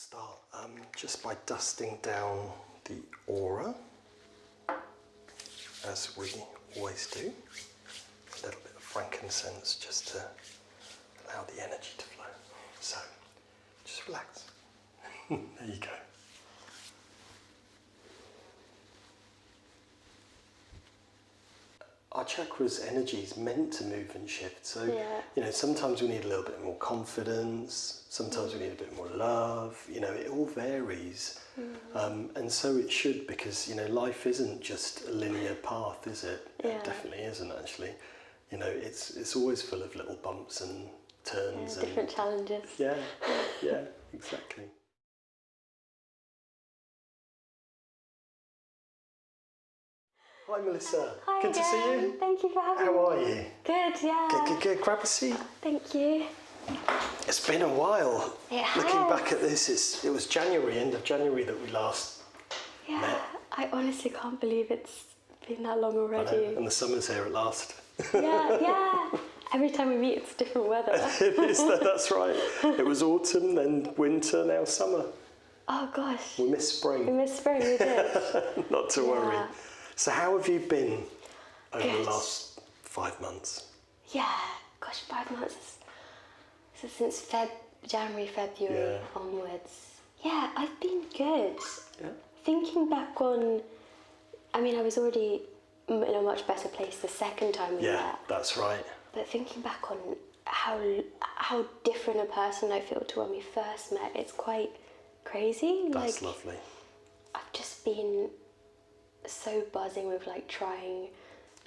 start just by dusting down the aura, as we always do. A little bit of frankincense just to allow the energy to flow. So, just relax. There you go. Our chakras' energy is meant to move and shift. So, you know, sometimes we need a little bit more confidence, sometimes we need a bit more love, you know, it all varies. And so it should, because, you know, life isn't just a linear path, is it? It definitely isn't, actually. You know, it's always full of little bumps and turns. And different challenges. Yeah, exactly. Hi Melissa. Hi Good again. to see you. Thank you for having me. How are you? Good, yeah. Good. Grab a seat. Thank you. It's been a while. It has. Looking back at this, it was January, end of January that we last met. I honestly can't believe it's been that long already. I know, and the summer's here at last. Yeah. Every time we meet, it's different weather. It is, that's right. It was autumn, then winter, now summer. Oh gosh. We missed spring. We did. Not to worry. So how have you been over Good. the last 5 months? Yeah, gosh, 5 months. So since January, February onwards. Yeah, I've been good. Yeah. Thinking back on, I mean, I was already in a much better place the second time we met. Yeah, that's right. But thinking back on how different a person I feel to when we first met, it's quite crazy. That's lovely. I've just been so buzzing with like trying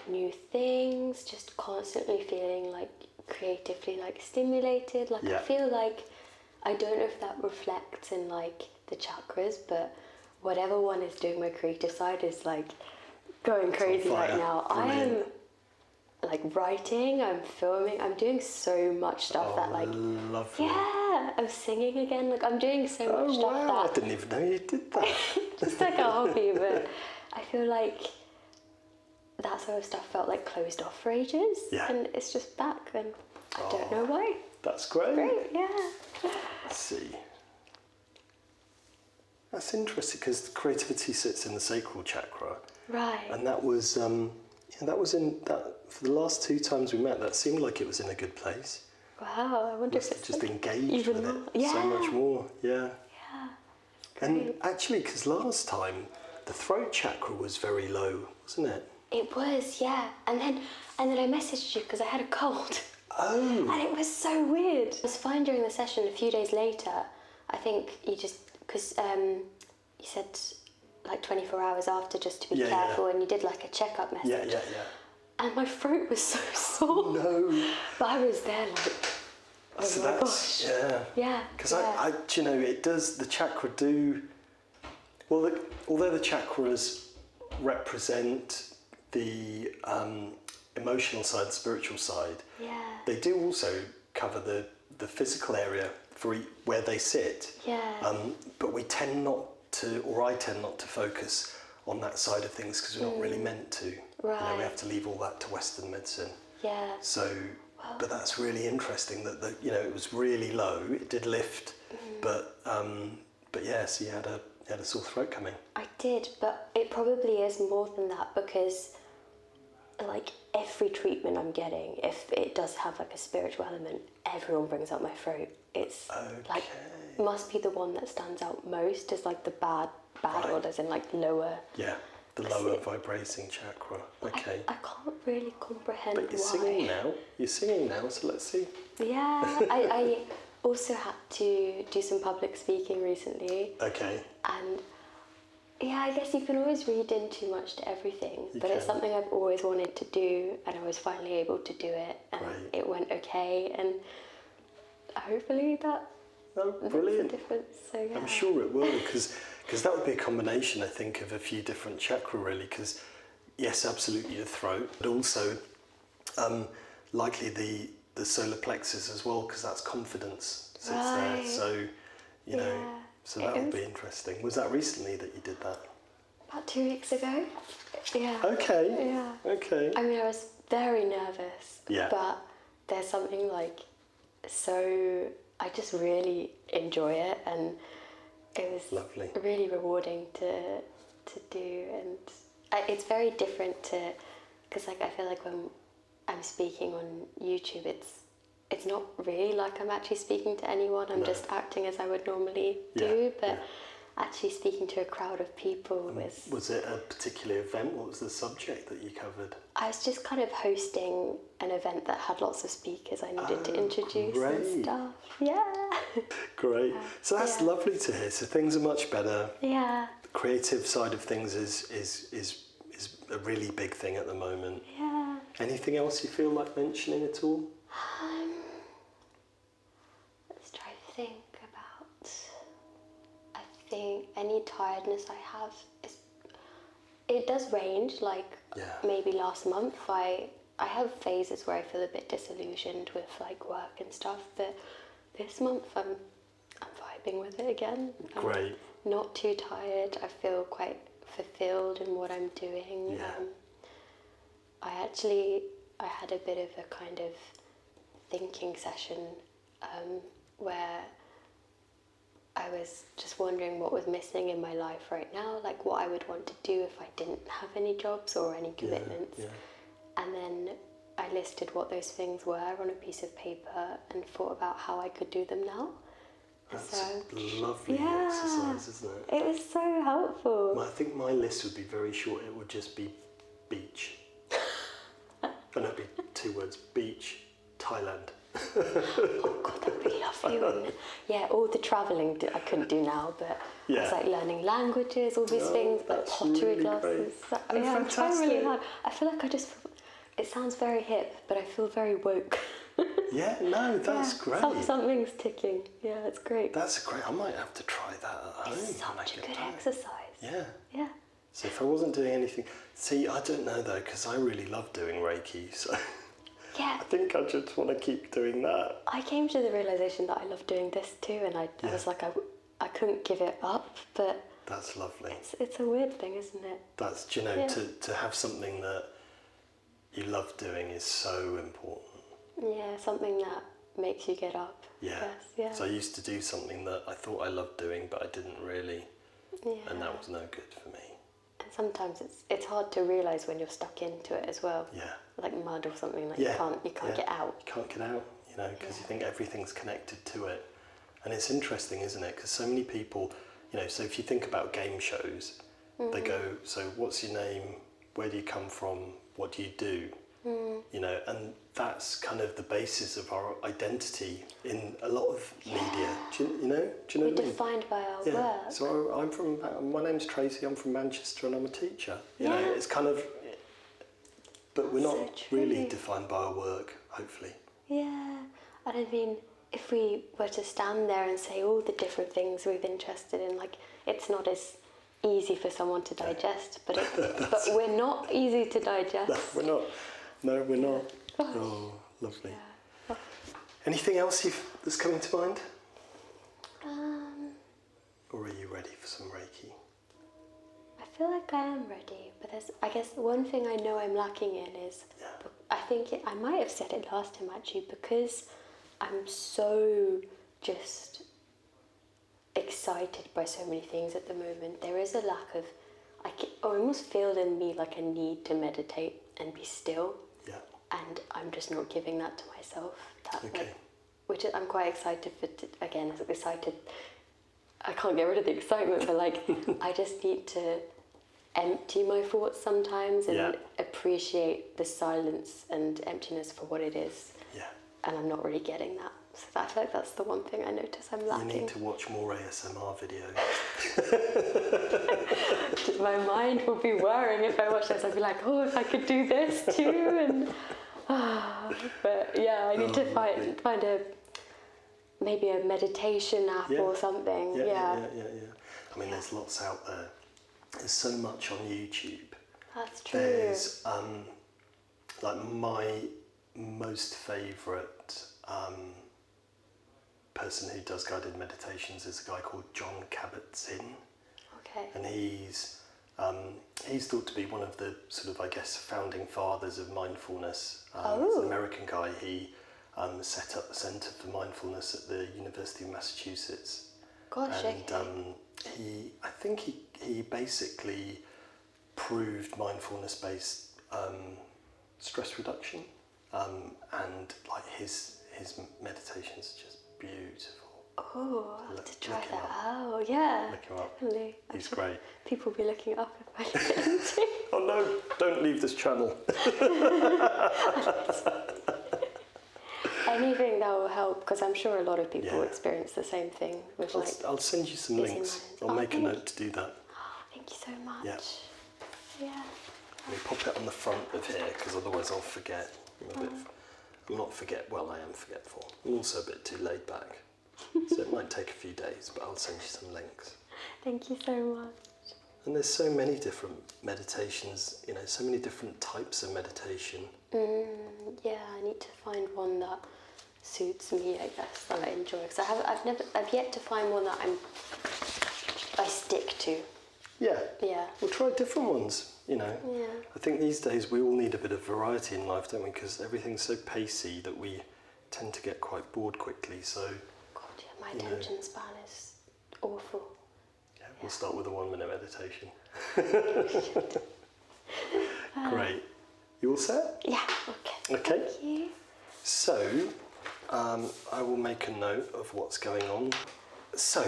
new things, just constantly feeling like creatively like stimulated. Like I feel like, I don't know if that reflects in like the chakras, but whatever one is doing, my creative side is like going crazy right now. Brilliant. I am like writing, I'm filming, I'm doing so much stuff that like lovely. Yeah, I'm singing again, like I'm doing so much stuff that I didn't even know you did that. just like a hobby, but I feel like that sort of stuff felt like closed off for ages, and it's just back, and I don't know why. That's great. Yeah. Let's see. That's interesting, because creativity sits in the sacral chakra. Right. And that was, for the last 2 times we met, that seemed like it was in a good place. Wow, I wonder if it's just like engaged with it so much more. Yeah. And actually, because last time the throat chakra was very low, wasn't it? It was, yeah. And then I messaged you because I had a cold. Oh. And it was so weird. I was fine during the session. A few days later, I think you just, because you said like 24 hours after just to be careful, and you did like a checkup message. Yeah. And my throat was so sore. No. But I was there like, oh so my that's, gosh. Yeah. Because I, you know, it does, the chakra do, well, although the chakras represent the emotional side, the spiritual side, they do also cover the physical area for where they sit. But we tend not to, or I tend not to focus on that side of things because we're not really meant to. Right. You know, we have to leave all that to Western medicine. Yeah. So, but that's really interesting that you know, it was really low. It did lift, but yeah, so you had a sore throat coming. I did, but it probably is more than that, because like every treatment I'm getting, if it does have like a spiritual element, everyone brings up my throat. It's like, must be the one that stands out most as like the bad one, as in like lower. Yeah, the lower vibrating chakra. Okay. I can't really comprehend but you're why. singing now. You're singing now, so let's see. Yeah, I also had to do some public speaking recently. Okay. And yeah, I guess you can always read in too much to everything, but it's something I've always wanted to do, and I was finally able to do it, and it went okay, and hopefully that makes a difference. So yeah. I'm sure it will, because that would be a combination, I think, of a few different chakra, really, because yes, absolutely the throat, but also likely the solar plexus as well, because that's confidence sits there. So, you know, so that would be interesting. Was that recently that you did that? About 2 weeks ago. Yeah. Okay. Yeah. Okay. I mean, I was very nervous. Yeah. But there's something like, so I just really enjoy it, and it was Lovely. really rewarding to do, and it's very different to, because like I feel like when I'm speaking on YouTube, it's not really like I'm actually speaking to anyone. I'm just acting as I would normally do, but actually speaking to a crowd of people Was it a particular event? What was the subject that you covered? I was just kind of hosting an event that had lots of speakers I needed to introduce and stuff. Yeah. Great. So that's lovely to hear. So things are much better. Yeah. The creative side of things is a really big thing at the moment. Yeah. Anything else you feel like mentioning at all? Let's try to think about. I think any tiredness I have it does range. Like maybe last month I have phases where I feel a bit disillusioned with like work and stuff, but this month I'm vibing with it again. Great. I'm not too tired. I feel quite fulfilled in what I'm doing. Yeah. I had a bit of a kind of thinking session where I was just wondering what was missing in my life right now, like what I would want to do if I didn't have any jobs or any commitments. And then I listed what those things were on a piece of paper and thought about how I could do them now. That's a lovely exercise, isn't it? It was so helpful. Well, I think my list would be very short. It would just be beach. And it'd be 2 words: beach, Thailand. Oh God, that'd be lovely, wouldn't it? Yeah, all the travelling I couldn't do now, but I was like learning languages, all these things, like pottery classes. I'm trying really hard. I feel like it sounds very hip, but I feel very woke. Yeah, no, that's great. Something's ticking. Yeah, it's great. That's great. I might have to try that at home. It's such a good exercise. Yeah. Yeah. So if I wasn't doing anything, see, I don't know though, because I really love doing Reiki, so yeah. I think I just want to keep doing that. I came to the realisation that I love doing this too, and I was like, I couldn't give it up, but that's lovely. It's a weird thing, isn't it? That's, do you know, to have something that you love doing is so important. Yeah, something that makes you get up. Yeah. Yeah. So I used to do something that I thought I loved doing, but I didn't really, and that was no good for me. And sometimes it's hard to realise when you're stuck into it as well. Yeah. Like mud or something, like you can't get out. You can't get out, you know, because you think everything's connected to it. And it's interesting, isn't it? Because so many people, you know, so if you think about game shows, they go, so what's your name? Where do you come from? What do you do? You know, and that's kind of the basis of our identity in a lot of media. Do you know what I mean? We're defined by our work. So my name's Tracy, I'm from Manchester and I'm a teacher. You know, it's kind of, but we're not really defined by our work, hopefully. Yeah, and I mean, if we were to stand there and say all the different things we're interested in, like, it's not as easy for someone to digest, but we're not easy to digest. No, we're not. No, we're not. Oh, lovely. Yeah. Anything else that's coming to mind? Or are you ready for some Reiki? I feel like I am ready, but I guess one thing I know I'm lacking in is, I think I might have said it last time actually, because I'm so just excited by so many things at the moment. There is a lack of, I almost feel in me like a need to meditate and be still. Yeah. And I'm just not giving that to myself. Okay. Which I'm quite excited for. Again, excited. I can't get rid of the excitement, but like I just need to empty my thoughts sometimes and appreciate the silence and emptiness for what it is. Yeah. And I'm not really getting that. So I feel like that's the one thing I notice I'm lacking. You need to watch more a.s.m.r videos. My mind will be whirring if I watch this. I'd be like, oh, if I could do this too, and but yeah, I need to find maybe a meditation app or something. Yeah. I mean, there's lots out there. There's so much on YouTube. That's true. There's like my most favourite person who does guided meditations is a guy called John Kabat-Zinn. Okay. And he's thought to be one of the sort of, I guess, founding fathers of mindfulness. He's an American guy. He set up the Centre for Mindfulness at the University of Massachusetts. Gosh, and I think he basically proved mindfulness-based stress reduction, and like his meditation's just beautiful. Oh, I'll have to try look him that up. out. Yeah, Look him up. definitely. He's great. People will be looking it up if I look at him too. Oh no, don't leave this channel. Anything that will help, because I'm sure a lot of people experience the same thing with I'll send you some busy links. minds. I'll make a note to do that. Thank you so much. Yeah. Yeah. Let me pop it on the front of here, because otherwise I'll forget. I'm not well, I am forgetful. I'm also a bit too laid back. So it might take a few days, but I'll send you some links. Thank you so much. And there's so many different meditations, so many different types of meditation. Yeah, I need to find one that suits me, I guess, that I enjoy. Because I've yet to find one that I stick to. Yeah. Yeah. We'll try different ones, Yeah. I think these days we all need a bit of variety in life, don't we? Because everything's so pacey that we tend to get quite bored quickly. So, God, yeah, my attention span is awful. Yeah, we'll start with a 1-minute meditation. Great. You all set? Yeah, okay. Okay. Thank you. So, I will make a note of what's going on. So,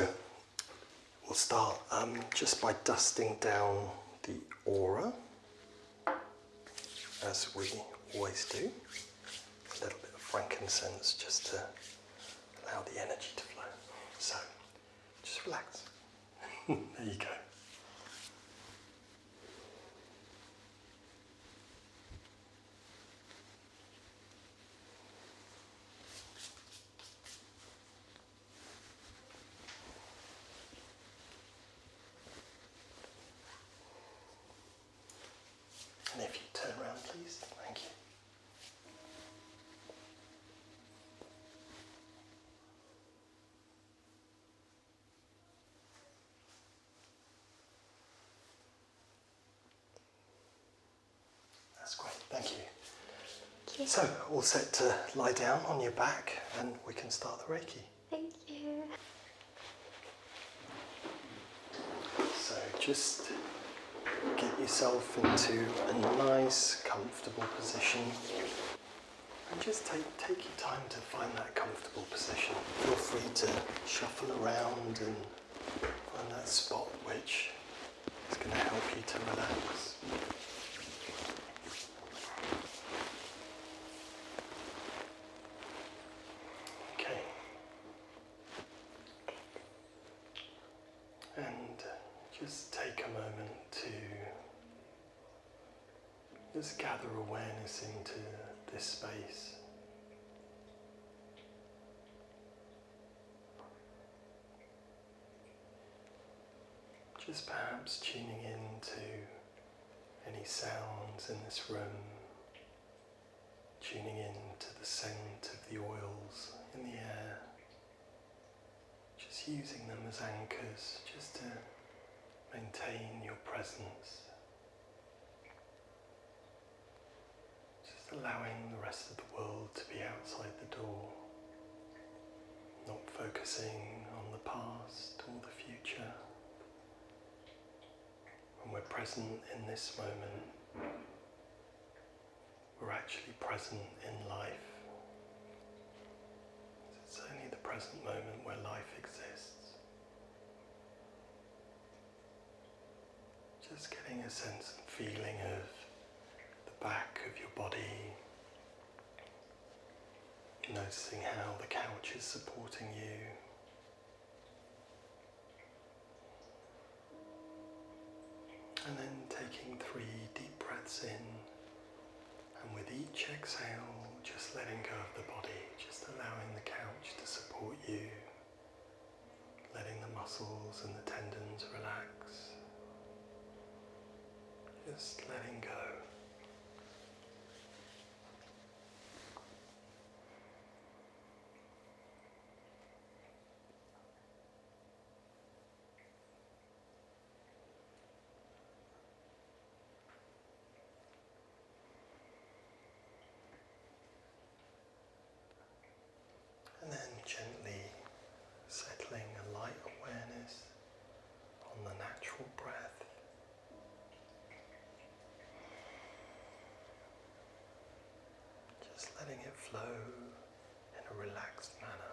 we'll start just by dusting down the aura, as we always do. A little bit of frankincense just to allow the energy to flow. So, just relax. There you go. And if you turn around, please. Thank you. That's great, thank you. Thank you. So, all set to lie down on your back and we can start the Reiki. Thank you. So just get yourself into a nice, comfortable position and just take your time to find that comfortable position. Feel free to shuffle around and find that spot which is going to help you to relax. Okay. And just take a moment to just gather awareness into this space. Just perhaps tuning into any sounds in this room, tuning into the scent of the oils in the air, just using them as anchors, just to maintain your presence. Just allowing the rest of the world to be outside the door, not focusing on the past or the future. When we're present in this moment, we're actually present in life. It's only the present moment where life exists. Just getting a sense and feeling of the back of your body, noticing how the couch is supporting you. And then taking 3 deep breaths in, and with each exhale, just letting go of the body, just allowing the couch to support you, letting the muscles and the tendons relax, just letting go. And then gently settling a light awareness flow in a relaxed manner.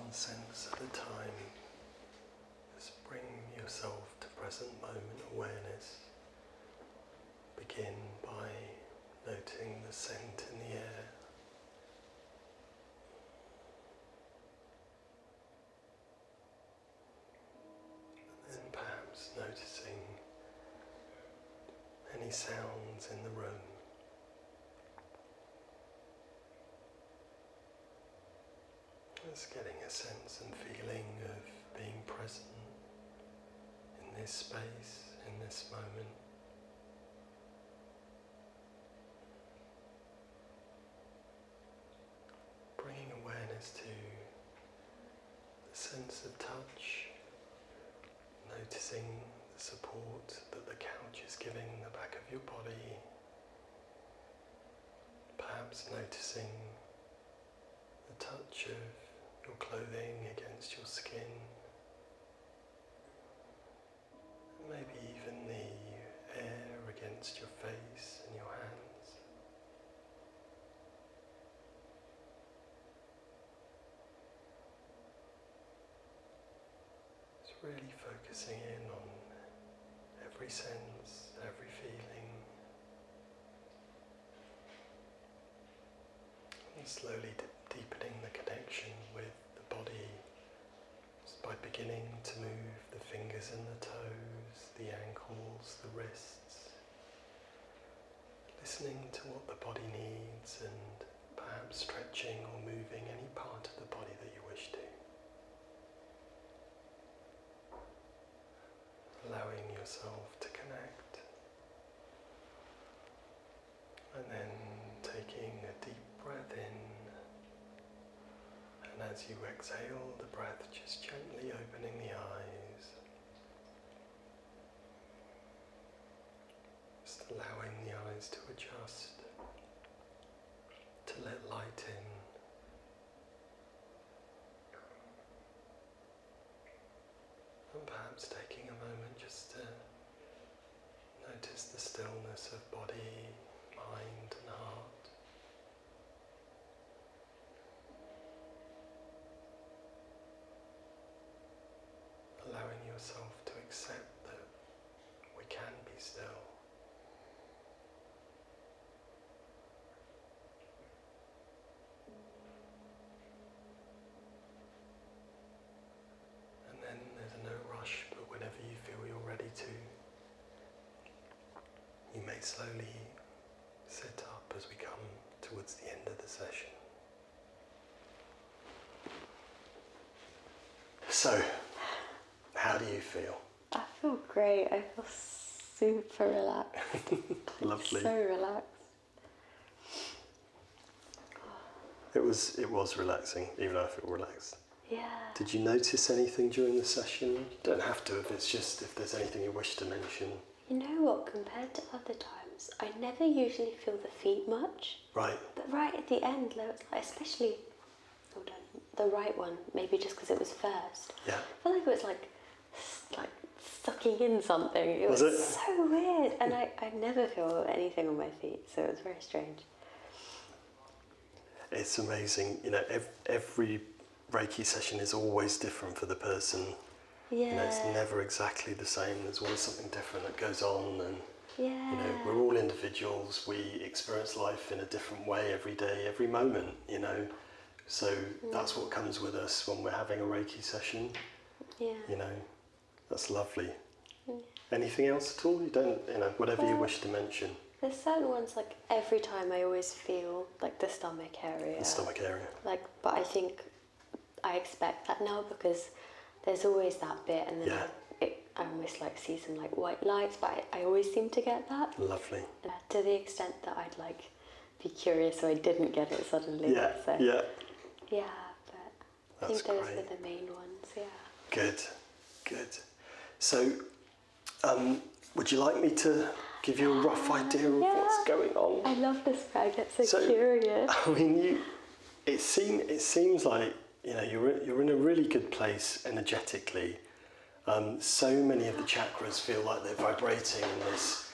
one sense at a time. Just bring yourself to present moment awareness. Begin by noting the scent in the air. And then perhaps noticing any sounds in the room. Just getting a sense and feeling of being present in this space, in this moment. Bringing awareness to the sense of touch, noticing the support that the couch is giving the back of your body, perhaps noticing the touch of your clothing against your skin, maybe even the air against your face and your hands. It's really focusing in on every sense, every feeling, and slowly deepening the connection with the body just by beginning to move the fingers and the toes, the ankles, the wrists, listening to what the body needs and perhaps stretching or moving any part of the body that you wish to. Allowing yourself to connect, and then taking a deep breath in, and as you exhale the breath, just gently opening the eyes, just allowing the eyes to adjust, to let light in. And perhaps taking a moment just to notice the stillness of body, mind and heart. Allowing yourself to accept that we can be still. And then there's no rush, but whenever you feel you're ready to, you may slowly sit up as we come towards the end of the session. So, how do you feel? I feel great. I feel super relaxed. Lovely. So relaxed. It was relaxing, even though I feel relaxed. Yeah. Did you notice anything during the session? You don't have to if there's anything you wish to mention. You know what, compared to other times, I never usually feel the feet much. Right. But right at the end, there was like, especially, hold on, the right one, maybe just because it was first. Yeah. I felt like it was like sucking in something. It was it? so weird. And I never feel anything on my feet, so it was very strange. It's amazing. You know, every Reiki session is always different for the person. Yeah. You know, it's never exactly the same. There's always something different that goes on, and yeah. you know, we're all individuals. We experience life in a different way every day, every moment. You know, so that's what comes with us when we're having a Reiki session. Yeah. You know, that's lovely. Anything else at all? You don't, you know, whatever you wish to mention. There's certain ones, like every time I always feel like the stomach area. The stomach area. Like, but I think I expect that now because there's always that bit, and then I almost like see some like white lights, but I always seem to get that. Lovely. To the extent that I'd like be curious, so I didn't get it suddenly. Yeah. So, Yeah. yeah, but I That's think those great. were the main ones. Yeah. Good. Good. So, would you like me to give you a rough idea of what's going on? I love this. I get so curious. I mean, it seems like, you know, you're in a really good place energetically. So many of the chakras feel like they're vibrating in this,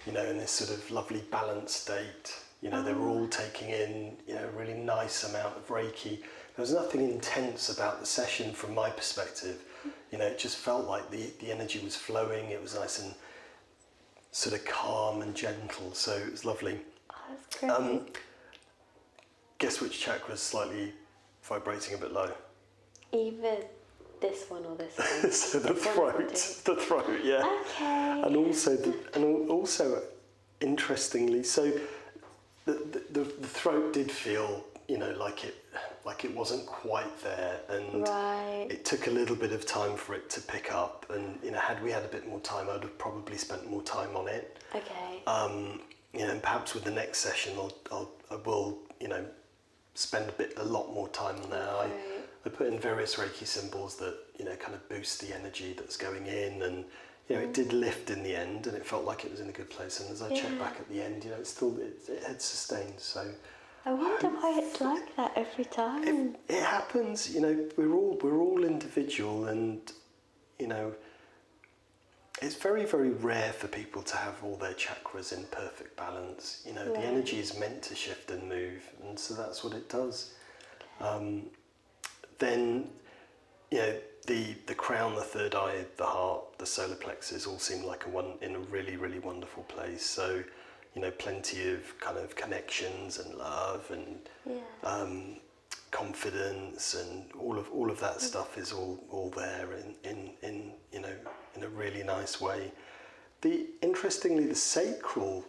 you know, in this sort of lovely balanced state. You know, they're all taking in, you know, a really nice amount of Reiki. was nothing intense about the session from my perspective. You know, it just felt like the energy was flowing. It was nice and sort of calm and gentle, so it was lovely. Oh, that's great. Guess which chakra is slightly vibrating a bit low? Either this one or this one. So the throat, yeah. Okay. And also, interestingly, so the throat did feel, you know, like it wasn't quite there, and Right. it took a little bit of time for it to pick up. And you know, had we had a bit more time, I'd have probably spent more time on it. Okay. You know, and perhaps with the next session, I will, you know, spend a lot more time on that. Right. I put in various Reiki symbols that, you know, kind of boost the energy that's going in, and you know, it did lift in the end, and it felt like it was in a good place. And as I checked back at the end, you know, it had sustained. So I wonder why it's like that every time. it happens. You know, we're all individual, and you know, it's very, very rare for people to have all their chakras in perfect balance. You know, the energy is meant to shift and move, and so that's what it does. Okay. Then, you know, the crown, the third eye, the heart, the solar plexus all seem like in a really, really wonderful place. So, you know, plenty of kind of connections and love and confidence, and all of that stuff is all there in you know, in a really nice way. Interestingly, the sacral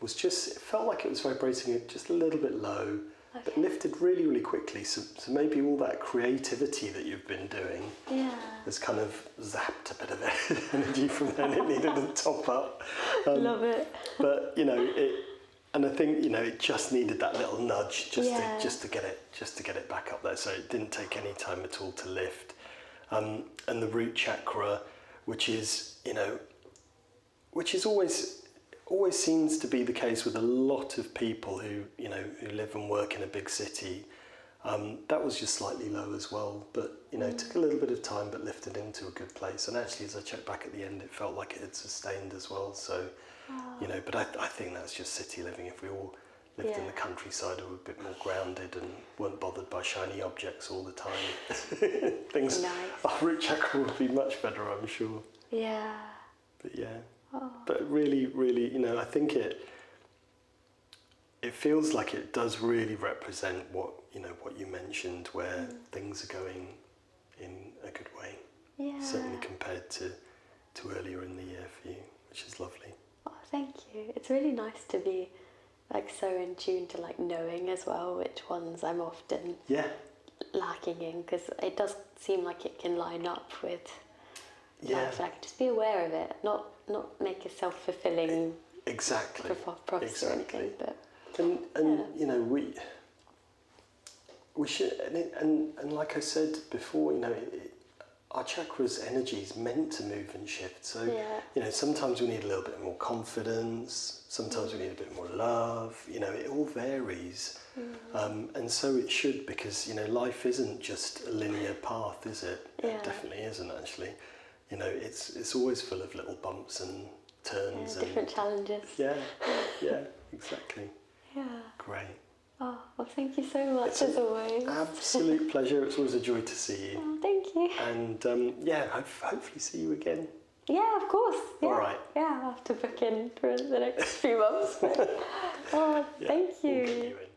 was just, it felt like it was vibrating just a little bit low. But lifted really, really quickly. So maybe all that creativity that you've been doing has kind of zapped a bit of energy from there, and it needed a top up. Love it. But you know, and I think, you know, it just needed that little nudge just to get it back up there. So it didn't take any time at all to lift. And the root chakra, which is, you know, which is always seems to be the case with a lot of people who, you know, who live and work in a big city. That was just slightly low as well, but you know, it took a little bit of time, but lifted into a good place. And actually, as I checked back at the end, it felt like it had sustained as well. So, you know, but I think that's just city living. If we all lived in the countryside, we were a bit more grounded and weren't bothered by shiny objects all the time. Things, our root chakra would be much better, I'm sure. Yeah. But yeah. But really, really, you know, I think it feels like it does really represent what, you know, what you mentioned, where things are going in a good way. Yeah. Certainly compared to earlier in the year for you, which is lovely. Oh, thank you. It's really nice to be like so in tune to like knowing as well which ones I'm often lacking in, because it does seem like it can line up with life. Like, just be aware of it, not make a self-fulfilling prophecy or anything. But and you know, we should, and like I said before, you know, our chakras' energy is meant to move and shift. So you know, sometimes we need a little bit more confidence, sometimes we need a bit more love. You know, it all varies, and so it should, because you know, life isn't just a linear path, is it? It definitely isn't, actually. You know, it's always full of little bumps and turns and different challenges. Yeah, exactly. Yeah. Great. Oh, well, thank you so much, as always. Absolute pleasure. It's always a joy to see you. Oh, thank you. And hopefully see you again. Yeah, of course. Yeah. All right. Yeah, I'll have to book in for the next few months. But, thank you. We'll get you in.